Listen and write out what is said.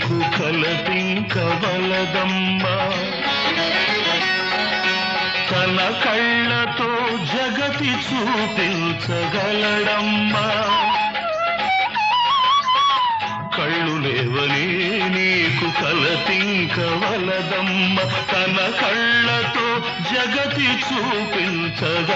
నీకు కలతింకవలదమ్మా తన కళ్ళతో జగతి చూపించగలడమ్మా కళ్ళు లేవని నీకు కలతింకవలదమ్మా తన కళ్ళతో జగతి చూపించగలడమ్మా